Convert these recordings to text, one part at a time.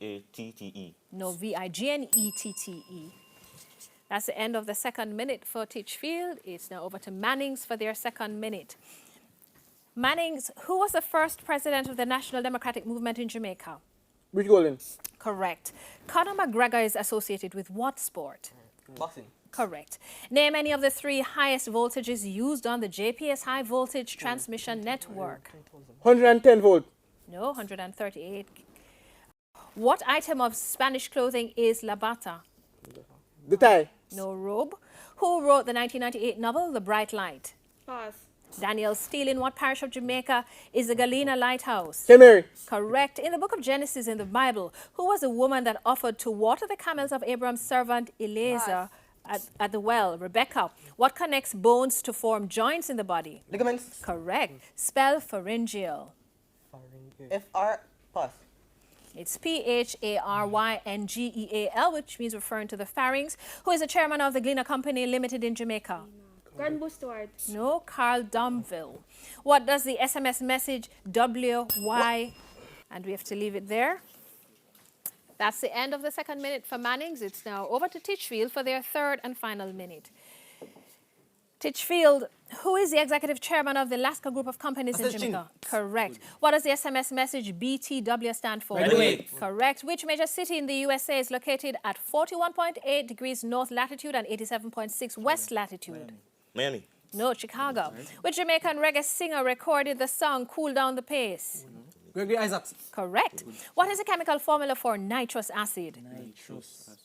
Vignette. No, Vignette. That's the end of the second minute for Titchfield. It's now over to Mannings for their second minute. Mannings, who was the first president of the National Democratic Movement in Jamaica? Rich Golden. Correct. Conor McGregor is associated with what sport? Boxing. Correct. Name any of the 3 highest voltages used on the JPS high voltage transmission network. 110 volt. No, 138. What item of Spanish clothing is la bata? The tie. No, robe. Who wrote the 1998 novel The Bright Light? Pass. Daniel Steele, in what parish of Jamaica is the Galena Lighthouse? St. Mary. Correct. In the book of Genesis in the Bible, who was the woman that offered to water the camels of Abraham's servant Eliezer at the well? Rebecca. What connects bones to form joints in the body? Ligaments. Correct. Spell pharyngeal. F-R. Pass. It's Pharyngeal, which means referring to the pharynx. Who is the chairman of the Gleaner Company Limited in Jamaica? Granbo Stewart. No, Carl Domville. What does the SMS message WY? And we have to leave it there. That's the end of the second minute for Mannings. It's now over to Titchfield for their third and final minute. Titchfield, who is the executive chairman of the Alaska Group of Companies in Jamaica? Correct. What does the SMS message BTW stand for? Correct. Which major city in the USA is located at 41.8 degrees north latitude and 87.6 west latitude? Miami. No, Chicago. Which Jamaican reggae singer recorded the song Cool Down the Pace? Gregory Isaacs. Correct. What is the chemical formula for nitrous acid? Nitrous acid.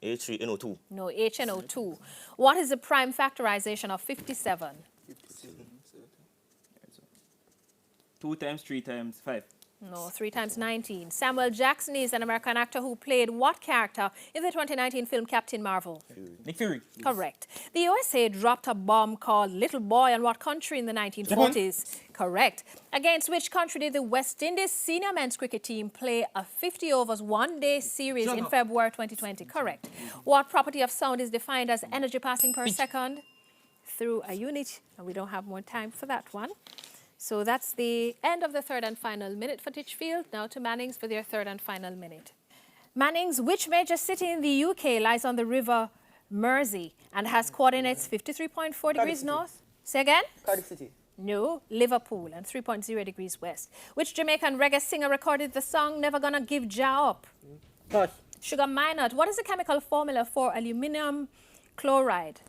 H3NO2. No, HNO2. What is the prime factorization of 57? 2 times 3 times 5. No, 3 times 19. Samuel Jackson is an American actor who played what character in the 2019 film Captain Marvel? Nick Fury. Correct. The USA dropped a bomb called Little Boy on what country in the 1940s? Correct. Against which country did the West Indies senior men's cricket team play a 50 overs one-day series in February 2020? Correct. What property of sound is defined as energy passing per second? Through a unit, and we don't have more time for that one. So that's the end of the third and final minute for Titchfield. Now to Mannings for their third and final minute. Mannings, which major city in the UK lies on the river Mersey and has coordinates 53.4 degrees north? Say again? Cardiff City. No, Liverpool, and 3.0 degrees west. Which Jamaican reggae singer recorded the song Never Gonna Give Jah Up? Pass. Sugar Minot. What is the chemical formula for aluminium chloride?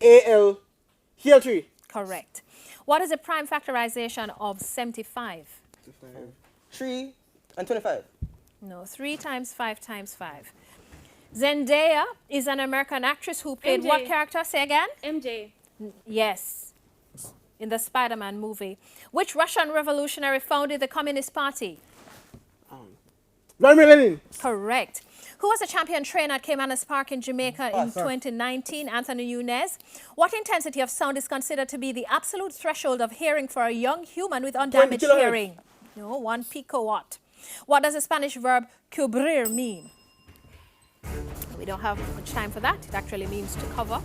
Al-HL3. Correct. What is the prime factorization of 75? 3 and 25. No, 3 times 5 times 5. Zendaya is an American actress who played MJ. what character? Say again? MJ. Yes, in the Spider-Man movie. Which Russian revolutionary founded the Communist Party? Vladimir Lenin. Correct. Who was the champion trainer at Caymanas Park in Jamaica in 2019? Anthony Nunez. What intensity of sound is considered to be the absolute threshold of hearing for a young human with undamaged hearing? No, 1 picowatt. What does the Spanish verb cubrir mean? We don't have much time for that. It actually means to cover.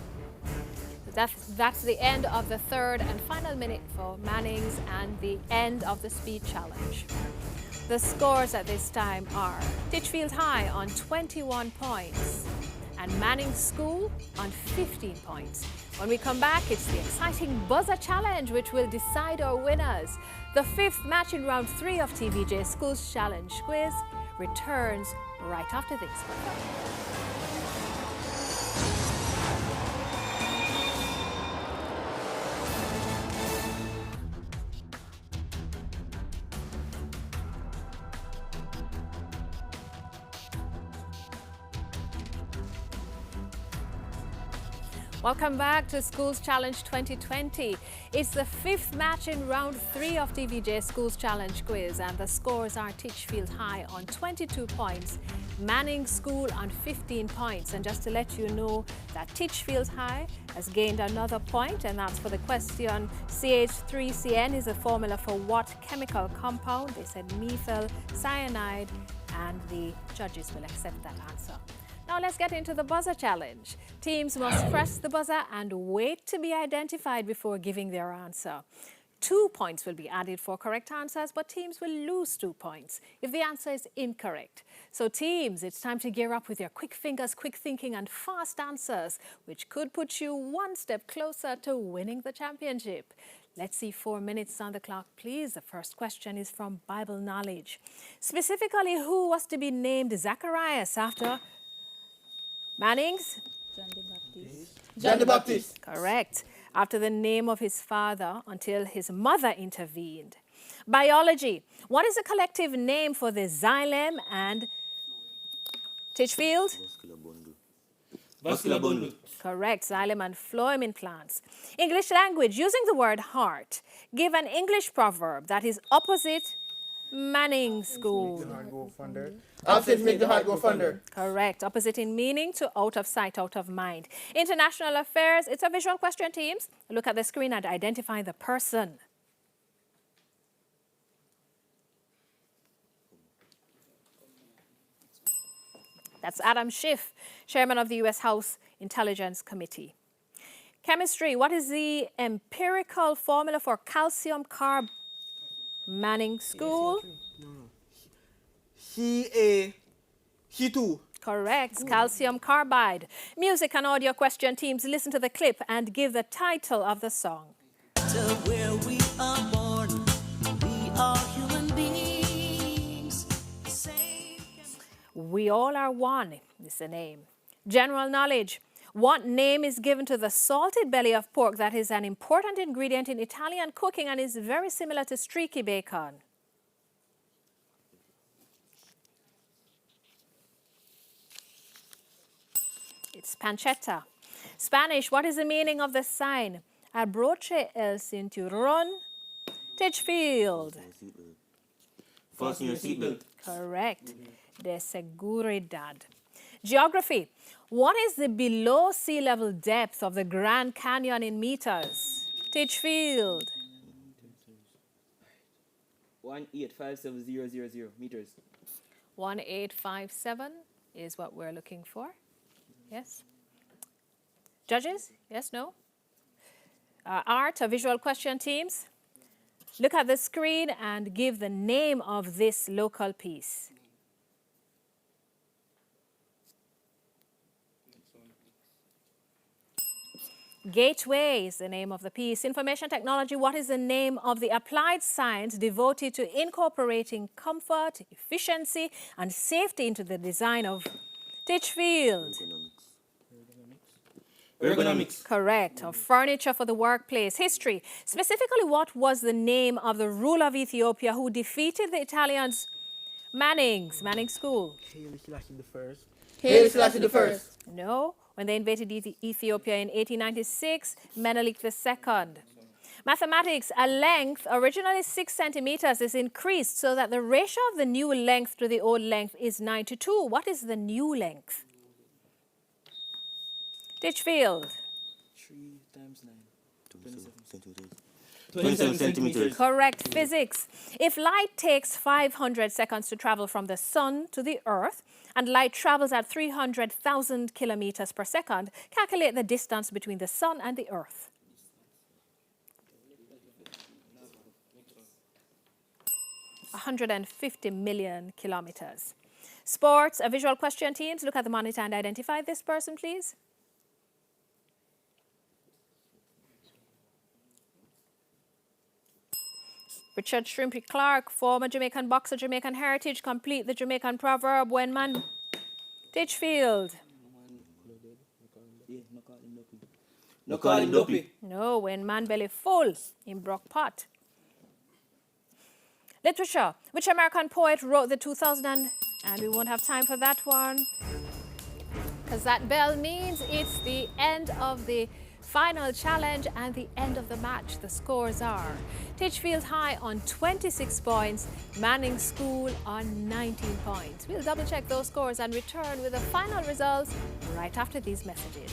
That's the end of the third and final minute for Mannings and the end of the speed challenge. The scores at this time are Titchfield High on 21 points and Mannings School on 15 points. When we come back, it's the exciting Buzzer Challenge, which will decide our winners. The 5th match in round 3 of TVJ Schools Challenge Quiz returns right after this. Welcome back to Schools Challenge 2020. It's the 5th match in round 3 of TVJ Schools Challenge Quiz, and the scores are Titchfield High on 22 points, Mannings School on 15 points. And just to let you know that Titchfield High has gained another point, and that's for the question CH3CN is a formula for what chemical compound? They said methyl cyanide, and the judges will accept that answer. Now let's get into the buzzer challenge. Teams must press the buzzer and wait to be identified before giving their answer. 2 points will be added for correct answers, but teams will lose 2 points if the answer is incorrect. So teams, it's time to gear up with your quick fingers, quick thinking and fast answers, which could put you one step closer to winning the championship. Let's see 4 minutes on the clock, please. The first question is from Bible knowledge. Specifically, who was to be named Zacharias after Mannings? John the Baptist. Correct. After the name of his father until his mother intervened. Biology. What is the collective name for the xylem and Titchfield? Vascular bundle. Correct. Xylem and phloem in plants. English language. Using the word heart. Give an English proverb that is opposite Mannings School. Absence make the heart go thunder. Correct. Opposite in meaning to out of sight, out of mind. International affairs. It's a visual question, teams. Look at the screen and identify the person. That's Adam Schiff, chairman of the U.S. House Intelligence Committee. Chemistry. What is the empirical formula for calcium carb? Mannings School. He2. Correct. Calcium carbide. Music and audio question teams, listen to the clip and give the title of the song. Where we are born, we are human beings. We all are one is the name. General knowledge. What name is given to the salted belly of pork that is an important ingredient in Italian cooking and is very similar to streaky bacon? It's pancetta. Spanish. What is the meaning of the sign? Abroche el cinturón. Titchfield. Fasten your seatbelt. Correct. De seguridad. Geography. What is the below sea level depth of the Grand Canyon in meters? Titchfield. 1857000 meters. 1857 is what we're looking for. Yes? Judges? Yes, no? Art, a visual question teams. Look at the screen and give the name of this local piece. Gateway is the name of the piece. Information technology, what is the name of the applied science devoted to incorporating comfort, efficiency, and safety into the design of Titchfield? Ergonomics. Correct. Of furniture for the workplace. History. Specifically, what was the name of the ruler of Ethiopia who defeated the Italians? Mannings. Mannings School. Haile Selassie the first. Haile Selassie the first. No. When they invaded Ethiopia in 1896, Menelik II. Mathematics, a length, originally 6 centimeters, is increased so that the ratio of the new length to the old length is 9:2. What is the new length? Titchfield. 3 times 9. 27 centimeters. Correct. Physics. If light takes 500 seconds to travel from the sun to the earth, and light travels at 300,000 kilometers per second, calculate the distance between the sun and the earth. $150 million kilometers. Sports, a visual question teams. Look at the monitor and identify this person, please. Richard Shrimpy Clark, former Jamaican boxer, Jamaican heritage, complete the Jamaican proverb when man... Titchfield. No call him dopey. No, when man belly full in Brock Pot. Literature. Which American poet wrote the 2000 and we won't have time for that one, because that bell means it's the end of the final challenge and the end of the match. The scores are Titchfield High on 26 points, Mannings School on 19 points. We'll double check those scores and return with the final results right after these messages.